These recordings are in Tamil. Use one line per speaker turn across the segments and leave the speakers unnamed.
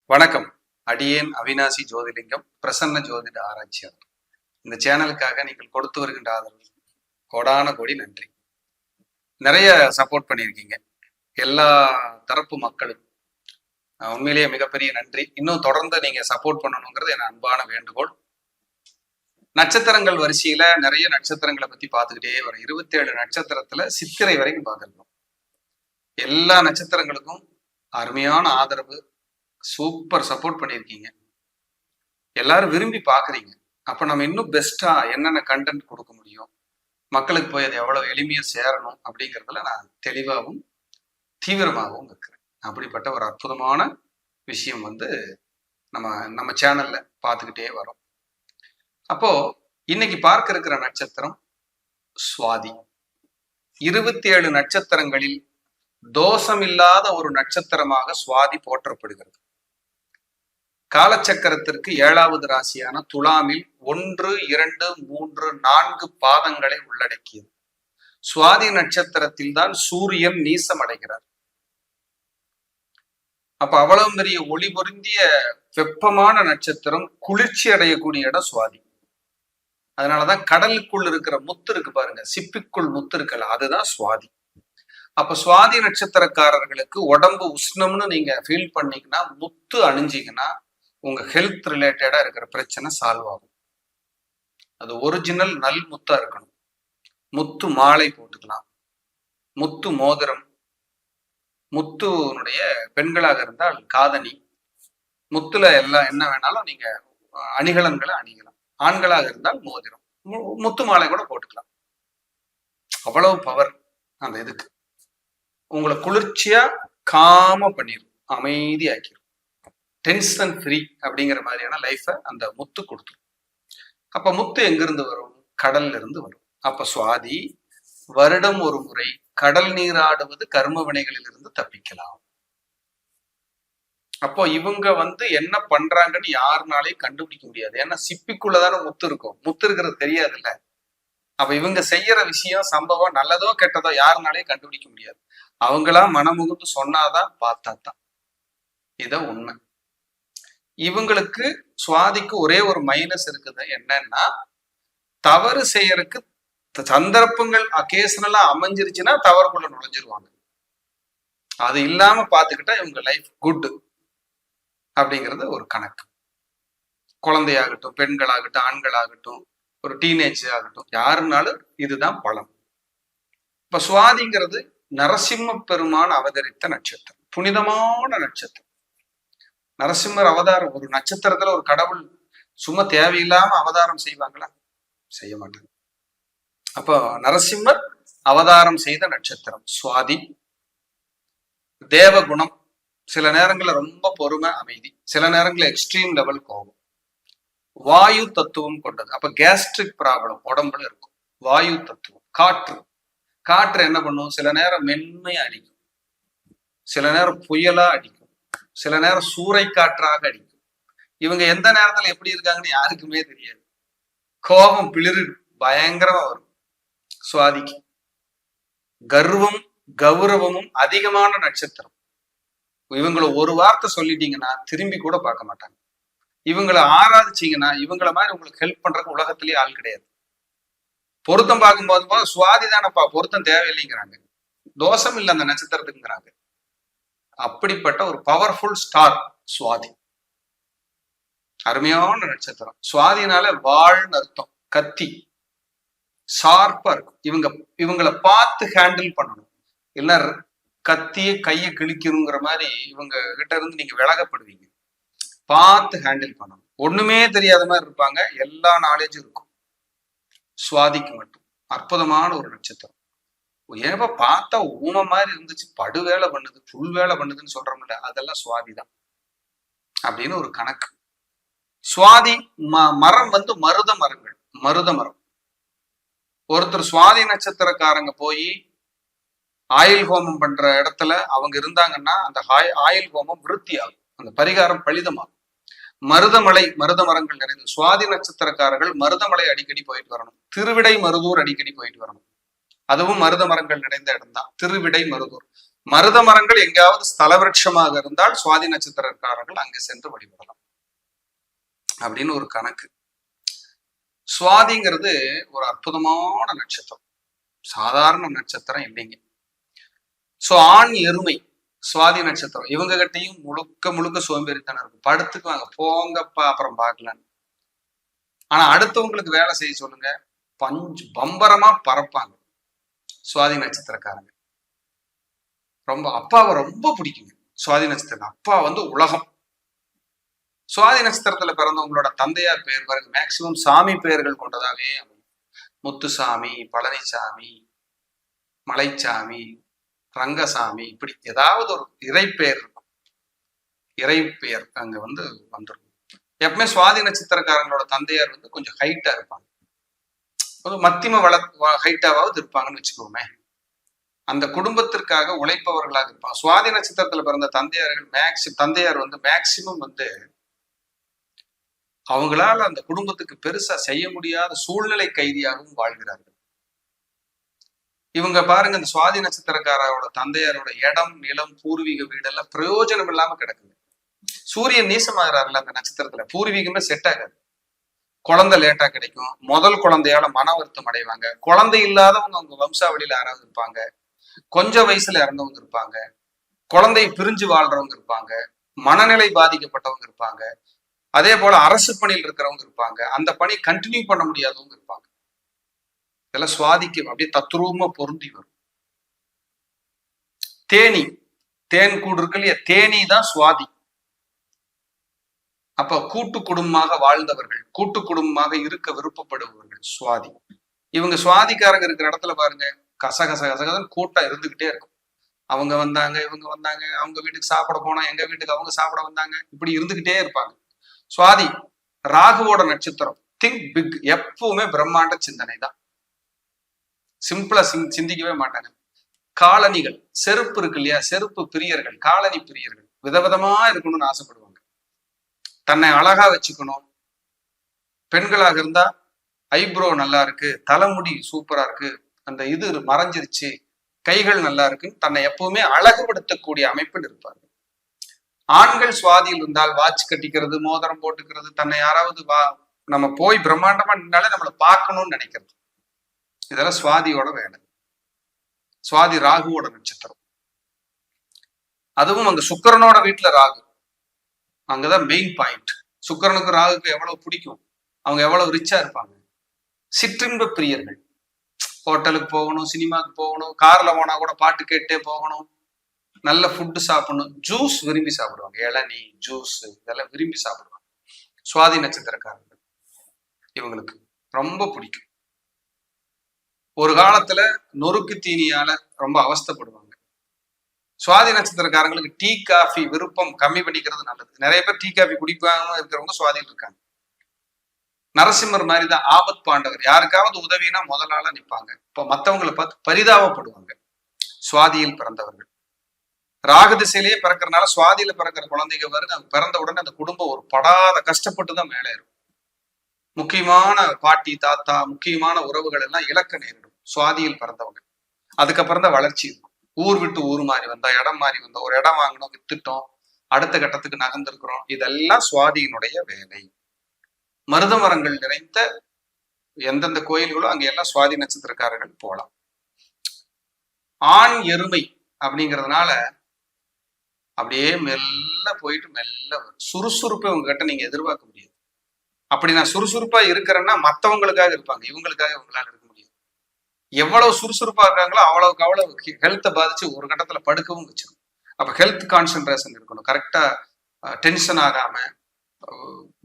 வணக்கம். அடியேன் அவினாசி ஜோதிலிங்கம், பிரசன்ன ஜோதிட ஆராய்ச்சியாளர். இந்த சேனலுக்காக நீங்கள் கொடுத்து வருகின்ற ஆதரவு கோடான கோடி நன்றி. நிறைய சப்போர்ட் பண்ணியிருக்கீங்க எல்லா தரப்பு மக்களும். உண்மையிலேயே மிகப்பெரிய நன்றி. இன்னும் தொடர்ந்து நீங்க சப்போர்ட் பண்ணணுங்கிறது என் அன்பான வேண்டுகோள். நட்சத்திரங்கள் வரிசையில நிறைய நட்சத்திரங்களை பத்தி பார்த்துக்கிட்டே வரும். 27 நட்சத்திரத்துல சித்திரை வரைக்கும் பார்த்துருக்கோம். எல்லா நட்சத்திரங்களுக்கும் அருமையான ஆதரவு, சூப்பர் சப்போர்ட் பண்ணியிருக்கீங்க. எல்லாரும் விரும்பி பாக்குறீங்க. அப்ப நம்ம இன்னும் பெஸ்டா என்னென்ன கண்டென்ட் கொடுக்க முடியும், மக்களுக்கு போய் அது எவ்வளவு எளிமையா சேரணும் அப்படிங்கிறதுல நான் தெளிவாகவும் தீவிரமாகவும் இருக்கிறேன். அப்படிப்பட்ட ஒரு அற்புதமான விஷயம் நம்ம சேனல்ல பார்த்துக்கிட்டே வரோம். அப்போ இன்னைக்கு பார்க்க இருக்கிற நட்சத்திரம் சுவாதி. 27 நட்சத்திரங்களில் தோஷமில்லாத ஒரு நட்சத்திரமாக சுவாதி போற்றப்படுகிறது. காலச்சக்கரத்திற்கு 7வது ராசியான துலாமில் 1, 2, 3, 4 பாதங்களை உள்ளடக்கியது. சுவாதி நட்சத்திரத்தில் தான் சூரியன் நீசம் அடைகிறார். அப்ப அவ்வளவு பெரிய ஒளி பொருந்திய வெப்பமான நட்சத்திரம், குளிர்ச்சி அடையக்கூடிய இடம் சுவாதி. அதனாலதான் கடலுக்குள் இருக்கிற முத்து இருக்கு பாருங்க, சிப்பிக்குள் முத்து இருக்கல, அதுதான் சுவாதி. அப்ப சுவாதி நட்சத்திரக்காரர்களுக்கு உடம்பு உஷ்ணம்னு நீங்க ஃபீல் பண்ணீங்கன்னா, முத்து அணிஞ்சிங்கன்னா உங்க ஹெல்த் ரிலேட்டடா இருக்கிற பிரச்சனை சால்வ் ஆகும். அது ஒரிஜினல் நல் முத்தா இருக்கணும். முத்து மாலை போட்டுக்கலாம், முத்து மோதிரம், முத்துனுடைய பெண்களாக இருந்தால் காதணி, முத்துல எல்லாம் என்ன வேணாலும் நீங்க அணிகலன்களை அணிகலாம். ஆண்களாக இருந்தால் மோதிரம், முத்து மாலை கூட போட்டுக்கலாம். அவ்வளவு பவர் அந்த இதுக்கு. உங்களை குளிர்ச்சியா காம பண்ணிடும், அமைதியாக்கிடும், டென்ஷன் ஃப்ரீ அப்படிங்கிற மாதிரியான லைஃப அந்த முத்து கொடுத்துரும். அப்ப முத்து எங்கிருந்து வரும்? கடல்ல இருந்து வரும். அப்ப சுவாதி வருடம் ஒரு முறை கடல் நீராடுவது கர்ம வினைகளில் இருந்து தப்பிக்கலாம். அப்போ இவங்க என்ன பண்றாங்கன்னு யாருனாலையும் கண்டுபிடிக்க முடியாது. ஏன்னா சிப்பிக்குள்ளதான முத்து இருக்கும், முத்து இருக்கிறது தெரியாதுல்ல. அப்ப இவங்க செய்யற விஷயம், சம்பவம் நல்லதோ கெட்டதோ யாருனாலையும் கண்டுபிடிக்க முடியாது. அவங்களா மனமுகுந்து சொன்னாதான், பார்த்தாதான். இதான் உண்மை. இவங்களுக்கு சுவாதிக்கு ஒரே ஒரு மைனஸ் இருக்குது. என்னன்னா, தவறு செய்யறதுக்கு சந்தர்ப்பங்கள் அகேஷனலா அமைஞ்சிருச்சுன்னா தவறுக்குள்ள நுழைஞ்சிருவாங்க. அது இல்லாம பாத்துக்கிட்டா இவங்க லைஃப் குட் அப்படிங்கிறது ஒரு கணக்கு. குழந்தையாகட்டும், பெண்களாகட்டும், ஆண்களாகட்டும், ஒரு டீனேஜ் ஆகட்டும், யாருனாலும் இதுதான் பலம். இப்ப சுவாதிங்கிறது நரசிம்ம பெருமான் அவதரித்த நட்சத்திரம், புனிதமான நட்சத்திரம். நரசிம்மர் அவதாரம், ஒரு நட்சத்திரத்துல ஒரு கடவுள் சும்மா தேவையில்லாம அவதாரம் செய்வாங்களா? செய்ய மாட்டாங்க. அப்போ நரசிம்மர் அவதாரம் செய்த நட்சத்திரம் சுவாதி. தேவகுணம், சில நேரங்கள்ல ரொம்ப பொறுமை, அமைதி, சில நேரங்கள்ல எக்ஸ்ட்ரீம் லெவல் கோபம். வாயு தத்துவம் கொண்டது. அப்ப கேஸ்ட்ரிக் ப்ராப்ளம் உடம்புல இருக்கும். வாயு தத்துவம். காற்று, காற்று என்ன பண்ணும்? சில நேரம் மென்மையா அடிக்கும், சில நேரம் புயலா அடிக்கும், சில நேரம் சூறை காற்றாக அடிக்கும். இவங்க எந்த நேரத்துல எப்படி இருக்காங்கன்னு யாருக்குமே தெரியாது. கோபம் பிளிரு பயங்கரமா வரும் சுவாதிக்கு. கர்வம் கௌரவமும் அதிகமான நட்சத்திரம். இவங்களை ஒரு வார்த்தை சொல்லிட்டீங்கன்னா திரும்பி கூட பார்க்க மாட்டாங்க. இவங்களை ஆராதிச்சீங்கன்னா இவங்களை மாதிரி உங்களுக்கு ஹெல்ப் பண்றதுக்கு உலகத்திலேயே ஆள் கிடையாது. பொருத்தம் பார்க்கும்போது சுவாதி தானப்பா, பொருத்தம் தேவையில்லைங்கிறாங்க. தோஷம் இல்லை அந்த நட்சத்திரத்துக்குங்கிறாங்க. அப்படிப்பட்ட ஒரு பவர்ஃபுல் ஸ்டார் சுவாதி. அருமையான நட்சத்திரம். சுவாதினால வாழ்னு அர்த்தம், கத்தி, ஷார்ப்பா இருக்கும். இவங்களை பார்த்து ஹேண்டில் பண்ணணும். இல்ல கத்திய கையை கிழிக்கணுங்கிற மாதிரி இவங்க கிட்ட இருந்து நீங்க விலகப்படுவீங்க. பார்த்து ஹேண்டில் பண்ணணும். ஒண்ணுமே தெரியாத மாதிரி இருப்பாங்க, எல்லா நாலேஜும் இருக்கும். சுவாதிக்கு மட்டும் அற்புதமான ஒரு நட்சத்திரம். ஏப்ப பார்த்தா ஊம மாதிரி இருந்துச்சு, படு வேலை பண்ணுது, புல் வேலை பண்ணுதுன்னு சொல்றோம்ல, அதெல்லாம் சுவாதி தான் அப்படின்னு ஒரு கணக்கு. சுவாதி மரம் மருத மரங்கள், மருத மரம். ஒருத்தர் சுவாதி நட்சத்திரக்காரங்க போய் ஆயில் ஹோமம் பண்ற இடத்துல அவங்க இருந்தாங்கன்னா அந்த ஆயில் ஹோமம் விருத்தி ஆகும், அந்த பரிகாரம் பலிதமாகும். மருதமலை, மருத மரங்கள் நிறைந்த சுவாதி நட்சத்திரக்காரர்கள் மருதமலை அடிக்கடி போயிட்டு வரணும். திருவிடை மருதூர் அடிக்கடி போயிட்டு வரணும். அதுவும் மருத மரங்கள் நிறைந்த இடம் தான் திருவிடை மருதூர். மருத மரங்கள் எங்காவது ஸ்தல விருட்சமாக இருந்தால் சுவாதி நட்சத்திரக்காரர்கள் அங்கு சென்று வழிபடலாம் அப்படின்னு ஒரு கணக்கு. சுவாதிங்கிறது ஒரு அற்புதமான நட்சத்திரம், சாதாரண நட்சத்திரம் இல்லைங்க. சோ ஆண் எருமை சுவாதி நட்சத்திரம், இவங்க கிட்டையும் முழுக்க முழுக்க சோம்பேறித்தனம் இருக்கும். படுத்துக்குவாங்க, போங்கப்பா அப்புறம் பார்க்கலான்னு. ஆனா அடுத்தவங்களுக்கு வேலை செய்ய சொல்லுங்க, பம்பரமா பறப்பாங்க சுவாதி நட்சத்திரக்காரங்க. ரொம்ப அப்பாவை ரொம்ப பிடிக்குங்க சுவாதி நட்சத்திரம். அப்பா வந்து உலகம். சுவாதி நட்சத்திரத்துல பிறந்தவங்களோட தந்தையார் பெயர் பாருங்க, மேக்சிமம் சாமி பெயர்கள் கொண்டதாவே அமையும். முத்துசாமி, பழனிசாமி, மலைச்சாமி, ரங்கசாமி, இப்படி ஏதாவது ஒரு இறை பெயர் இருக்கும். இறை பெயர் அங்க வந்து வந்துடும். எப்பவுமே சுவாதி நட்சத்திரக்காரங்களோட தந்தையார் வந்து கொஞ்சம் ஹைட்டா இருப்பாங்க, கொஞ்சம் மத்தியம ஹைட்டாவது இருப்பாங்கன்னு வச்சுக்கோமே. அந்த குடும்பத்திற்காக உழைப்பவர்களாக இருப்பாங்க. சுவாதி நட்சத்திரத்துல பிறந்த தந்தையார்கள் தந்தையார் வந்து மேக்சிமம் வந்து அவங்களால அந்த குடும்பத்துக்கு பெருசா செய்ய முடியாத சூழ்நிலை கைதியாகவும் வாழ்கிறார்கள். இவங்க பாருங்க, இந்த சுவாதி நட்சத்திரக்காரோட தந்தையாரோட இடம், நிலம், பூர்வீக வீடெல்லாம் பிரயோஜனம் இல்லாம கிடக்குது. சூரியன் நீசமாகிறாருல அந்த நட்சத்திரத்துல, பூர்வீகமே செட் ஆகாது. குழந்தை லேட்டா கிடைக்கும், முதல் குழந்தையால மன வருத்தம் அடைவாங்க, குழந்தை இல்லாதவங்க அவங்க வம்சாவளியில யாராவது இருப்பாங்க, கொஞ்சம் வயசுல இறந்தவங்க இருப்பாங்க, குழந்தையை பிரிஞ்சு வாழ்றவங்க இருப்பாங்க, மனநிலை பாதிக்கப்பட்டவங்க இருப்பாங்க, அதே போல அரசு பணியில் இருக்கிறவங்க இருப்பாங்க, அந்த பணி கண்டினியூ பண்ண முடியாதவங்க இருப்பாங்க. இதெல்லாம் சுவாதிக்கு அப்படியே தத்ரூபமா பொருந்தி வரும். தேனி, தேன் கூடு இருக்கு இல்லையா, தேனி தான் சுவாதி. அப்ப கூட்டு குடும்பமாக வாழ்ந்தவர்கள், கூட்டு குடும்பமாக இருக்க விருப்பப்படுபவர்கள் சுவாதி. இவங்க சுவாதிக்காரங்க இருக்கிற இடத்துல பாருங்க, கசகச கசகசன்னு கூட்டம் இருந்துகிட்டே இருக்கும். அவங்க வந்தாங்க, இவங்க வந்தாங்க, அவங்க வீட்டுக்கு சாப்பிட போனா எங்க வீட்டுக்கு அவங்க சாப்பிட வந்தாங்க, இப்படி இருந்துகிட்டே இருப்பாங்க. சுவாதி ராகுவோட நட்சத்திரம். திங்க் பிக், எப்பவுமே பிரம்மாண்ட சிந்தனை தான், சிம்பிளா சிந்திக்கவே மாட்டாங்க. காலனிகள், செருப்பு இருக்கு இல்லையா, செருப்பு பிரியர்கள், காலனி பிரியர்கள், விதவிதமா இருக்கணும்னு ஆசைப்படுவாங்க. தன்னை அழகா வச்சுக்கணும். பெண்களாக இருந்தா ஐப்ரோ நல்லா இருக்கு, தலைமுடி சூப்பரா இருக்கு, அந்த இது மறைஞ்சிருச்சு, கைகள் நல்லா இருக்கு, தன்னை எப்பவுமே அழகுபடுத்தக்கூடிய அமைப்பில் இருப்பார்கள். ஆண்கள் சுவாதியில் இருந்தால் வாட்ச் கட்டிக்கிறது, மோதிரம் போட்டுக்கிறது, தன்னை யாராவது நம்ம போய் பிரம்மாண்டமா நின்னாலே நம்மளை பார்க்கணும்னு நினைக்கிறது, இதெல்லாம் சுவாதியோட வேலை. சுவாதி ராகுவோட நட்சத்திரம். அதுவும் அங்க சுக்கிரனோட வீட்டுல ராகு, அங்கதான் மெயின் பாயிண்ட். சுக்கிரனுக்கு ராகுக்கு எவ்வளவு பிடிக்கும், அவங்க எவ்வளவு ரிச்சா இருப்பாங்க. சிற்றின்ப பிரியர்கள், ஹோட்டலுக்கு போகணும், சினிமாவுக்கு போகணும், கார்ல போனா கூட பாட்டு கேட்டே போகணும், நல்ல ஃபுட்டு சாப்பிடணும், ஜூஸ் விரும்பி சாப்பிடுவாங்க, இளநீ ஜூஸ் இதெல்லாம் விரும்பி சாப்பிடுவாங்க. சுவாதி நட்சத்திரக்காரர்கள் இவங்களுக்கு ரொம்ப பிடிக்கும். ஒரு காலத்துல நொறுக்கு தீனியால ரொம்ப அவஸ்தைப்படுவாங்க. சுவாதி நட்சத்திரக்காரங்களுக்கு டீ காஃபி விருப்பம் கம்மி பண்ணிக்கிறது நல்லது. நிறைய பேர் டீ காஃபி குடிப்பாங்க இருக்கிறவங்க சுவாதியில் இருக்காங்க. நரசிம்மர் மாதிரிதான் ஆபத் பாண்டவர், யாருக்காவது உதவினா முதல் ஆளா நிற்பாங்க. இப்ப மற்றவங்களை பார்த்து பரிதாபப்படுவாங்க சுவாதியில் பிறந்தவர்கள். ராகு திசையிலேயே பிறக்கிறதுனால சுவாதியில பிறக்கிற குழந்தைங்க வருது, அவங்க பிறந்த உடனே அந்த குடும்பம் ஒரு படாத கஷ்டப்பட்டுதான் மேலே இருக்கும். முக்கியமான பாட்டி தாத்தா முக்கியமான உறவுகள் எல்லாம் இழக்க நேரிடும் சுவாதியில் பிறந்தவங்க. அதுக்கப்புறம் தான் வளர்ச்சி இருக்கும். ஊர் விட்டு ஊர் மாறி வந்தா, இடம் மாறி வந்தோம், ஒரு இடம் வாங்கணும், வித்துட்டோம், அடுத்த கட்டத்துக்கு நகர்ந்திருக்கிறோம், இதெல்லாம் சுவாதியினுடைய வேலை. மருத மரங்கள் நிறைந்த எந்தெந்த கோயில்களோ அங்க எல்லாம் சுவாதி நட்சத்திரக்காரர்கள் போலாம். ஆண் எருமை அப்படிங்கிறதுனால அப்படியே மெல்ல போயிட்டு மெல்ல வரும். சுறுசுறுப்பை உங்ககிட்ட நீங்க எதிர்பார்க்க முடியாது. அப்படி நான் சுறுசுறுப்பா இருக்கிறேன்னா மற்றவங்களுக்காக இருப்பாங்க, இவங்களுக்காக இவங்களால இருக்க முடியாது. எவ்வளவு சுறுசுறுப்பா இருக்காங்களோ அவ்வளவுக்கு அவ்வளவு ஹெல்த்தை பாதிச்சு ஒரு கட்டத்துல படுக்கவும் வச்சிடும். அப்ப ஹெல்த் கான்சென்ட்ரேஷன் இருக்கணும், கரெக்டா டென்ஷன் ஆகாம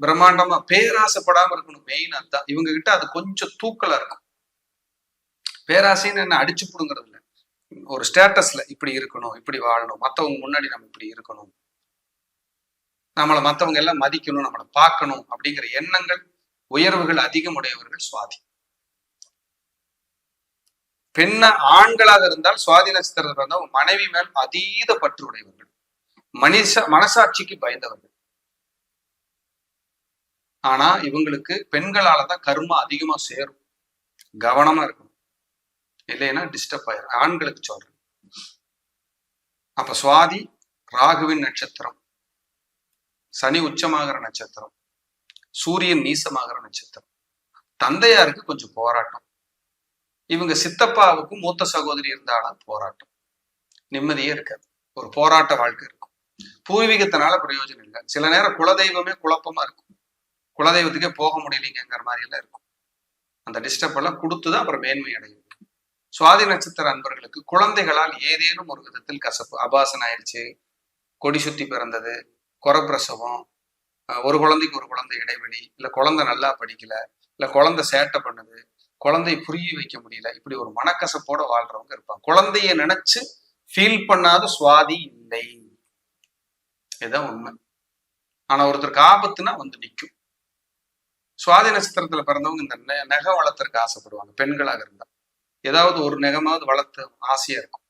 பிரம்மாண்டமா பேராசைப்படாம இருக்கணும். மெயின் அதுதான். இவங்க கிட்ட அது கொஞ்சம் தூக்கலா இருக்கும். பேராசைன்னு என்ன அடிச்சு புடுங்கிறது இல்லை, ஒரு ஸ்டேட்டஸ்ல இப்படி இருக்கணும், இப்படி வாழணும், மத்தவங்க முன்னாடி நம்ம இப்படி இருக்கணும், நம்மளை மத்தவங்க எல்லாம் மதிக்கணும், நம்மளை பார்க்கணும் அப்படிங்கிற எண்ணங்கள் உயர்வுகள் அதிகம் உடையவர்கள் சுவாதி. பெண்ண ஆண்களாக இருந்தால் சுவாதி நட்சத்திரத்தில் இருந்தால் மனைவி மேல் அதீத பற்று உடையவர்கள், மனசாட்சிக்கு பயந்தவர்கள். ஆனா இவங்களுக்கு பெண்களாலதான் கர்மா அதிகமா சேரும், கவனமா இருக்கணும், இல்லைன்னா டிஸ்டர்ப் ஆயிரும். ஆண்களுக்கு சொல்றேன். அப்ப சுவாதி ராகுவின் நட்சத்திரம், சனி உச்சமாகிற நட்சத்திரம், சூரியன் நீசமாகிற நட்சத்திரம். தந்தையாருக்கு கொஞ்சம் போராட்டம். இவங்க சித்தப்பாவுக்கும் மூத்த சகோதரி இருந்தாலும் போராட்டம். நிம்மதியே இருக்காது, ஒரு போராட்ட வாழ்க்கை இருக்கும். பூர்வீகத்தினால பிரயோஜனம் இல்லை. சில நேரம் குலதெய்வமே குழப்பமா இருக்கும், குலதெய்வத்துக்கே போக முடியலைங்கிற மாதிரி எல்லாம் இருக்கும். அந்த டிஸ்டர்ப் எல்லாம் கொடுத்துதான் அப்புறம் மேன்மை அடையும். சுவாதி நட்சத்திர அன்பர்களுக்கு குழந்தைகளால் ஏதேனும் ஒரு விதத்தில் கசப்பு, அபாசன் ஆயிடுச்சு, கொடி சுத்தி பிறந்தது, குறப்பிரசவம், ஒரு குழந்தைக்கு ஒரு குழந்தை இடைவெளி, இல்ல குழந்தை நல்லா படிக்கல, இல்ல குழந்தை சேட்டை பண்ணுது, குழந்தைய புரிய வைக்க முடியல, இப்படி ஒரு மனக்கசப்போட வாழ்றவங்க இருப்பாங்க. குழந்தைய நினைச்சு ஃபீல் பண்ணாத சுவாதி இல்லை, இதுதான் உண்மை. ஆனா ஒருத்தருக்கு ஆபத்துனா வந்து நிற்கும். சுவாதி நட்சத்திரத்துல பிறந்தவங்க இந்த நெகை வளர்த்தருக்கு ஆசைப்படுவாங்க. பெண்களாக இருந்தா ஏதாவது ஒரு நெகமாவது வளர்த்து ஆசையா இருக்கும்.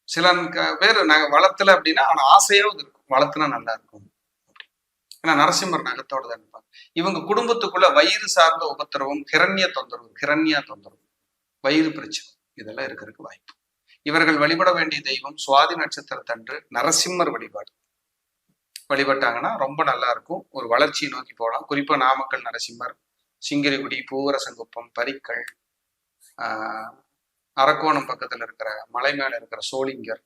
சில பேர் வளர்த்தல அப்படின்னா ஆனா ஆசையாவது இருக்கும், வளர்த்துனா நல்லா இருக்கும். ஏன்னா நரசிம்மர் நகத்தோட தான் இருப்பாங்க. இவங்க குடும்பத்துக்குள்ள வயிறு சார்ந்த உபத்திரவம், கிரண்யா தொந்தரவு, வயிறு பிரச்சனை இதெல்லாம் இருக்கிறதுக்கு வாய்ப்பு. இவர்கள் வழிபட வேண்டிய தெய்வம் சுவாதி நட்சத்திரத்தன்று நரசிம்மர் வழிபாடு. வழிபட்டாங்கன்னா ரொம்ப நல்லா இருக்கும், ஒரு வளர்ச்சியை நோக்கி போகலாம். குறிப்பா நாமக்கல் நரசிம்மர், சிங்கிரிகுடி, பூவரசங்குப்பம், பரிக்கல், அரக்கோணம் பக்கத்துல இருக்கிற மலை மேல இருக்கிற சோளிங்கர்,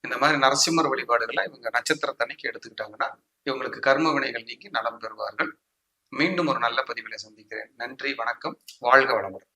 இந்த மாதிரி நரசிம்மர் வழிபாடுகளை இவங்க நட்சத்திரத்தன்னைக்கு எடுத்துக்கிட்டாங்கன்னா இவங்களுக்கு கர்ம வினைகள் நீக்கி நலம் பெறுவார்கள். மீண்டும் ஒரு நல்ல பதிவில சந்திக்கிறேன். நன்றி, வணக்கம், வாழ்க வளமுடன்.